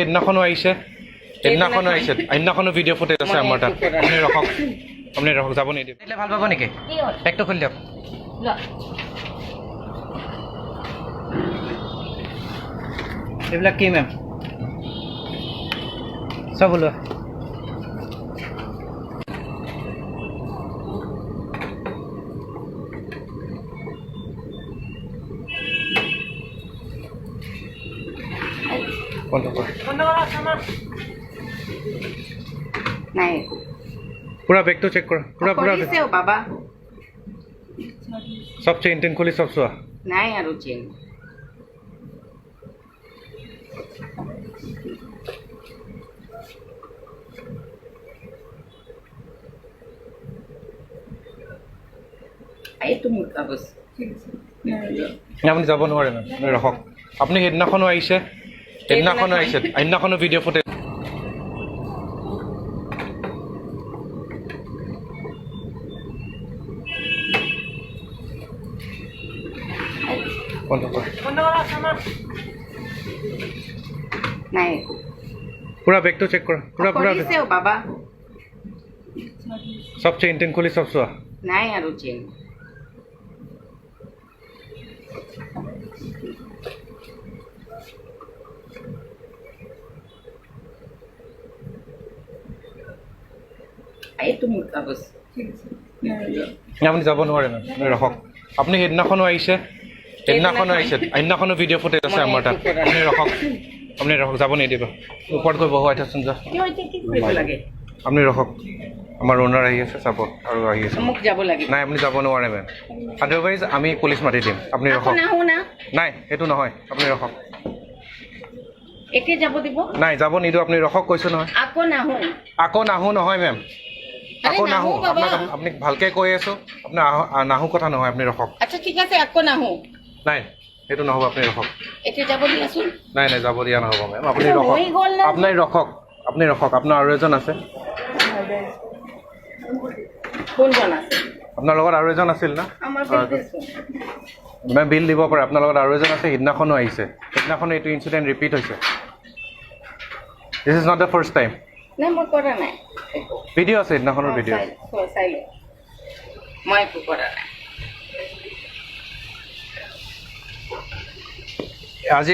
সেইদিনাখনো আহিছে সেইদিনাখনো video' footage আছে আমাৰ তাত। আপুনি ৰখক যাব নিদিয়ে। ভাল পাব নেকি? পেকটো খুলি দিয়ক। এইবিলাক কি মেম? চব ওলোৱা। নাই পুৰা বেগটো চেক কৰা। পুৰা বাবা চব চেইন টেইন খুলি চব চোৱা। নাই আৰু চেইন এইটো মোৰ কাগজ। আপুনি যাব নোৱাৰে মেম, আপুনি ৰখক। আপুনি সেইদিনাখনো আহিছে সেইদিনাখনো ভিডিঅ' ফুটেজ। নাই পুৰা বেগটো চেক কৰা। পুৰা বাবা চব চেইন টেইন খুলি চব চোৱা। নাই আৰু চেইন এইটো মোৰ কাগজ। আপুনি যাব নোৱাৰে মেম, আপুনি ৰখক। আপুনি সেইদিনাখনো আহিছে সেইদিনাখনো ভিডিঅ' ফুটেজ আছে আমাৰ তাত। আপুনি ৰখক যাব নিদিব। ওপৰত গৈ বহুৱাই থকচোন যা। আপুনি ৰখক। আমাৰ অ'নাৰ আহি আছে চাব আৰু আহি আছে। মোক যাব লাগে। নাই আপুনি যাব নোৱাৰে মেম, আদাৰৱাইজ আমি পুলিচ মাতি দিম। আপুনি ৰখক। নাই সেইটো নহয়, আপুনি ৰখক। একে যাব দিব? নাই যাব নিদিওঁ, আপুনি ৰখক কৈছোঁ নহয়। আকৌ নাহো নহয় মেম, আকৌ নাহো। আপুনি ভালকে কৈ আছোঁ, আপোনাৰ নাহো কথা নহয়। আপুনি ৰখক। আচ্ছা ঠিক আছে, আকৌ নাহো। নাই সেইটো নহ'ব, আপুনি ৰখক। এতিয়া যাব দিয়াচোন। নাই যাব দিয়া নহ'ব মেম, আপুনি ৰখক। আপুনি ৰখক। আপোনাৰ আৰু এজন আছে। কোনজন আছে? আপোনাৰ লগত আৰু এজন আছিল না? আমাৰ মেম বিল দিব পাৰে। আপোনাৰ লগত আৰু এজন আছে, সিদিনাখনো আহিছে। সেইদিনাখনো এইটো ইনচিডেণ্ট ৰিপিট হৈছে। This is not the first time. নাই মই কৰা নাই। ভিডিঅ' আছে, সেইদিনাখনৰ ভিডিঅ'। মই একো কৰা নাই। আজি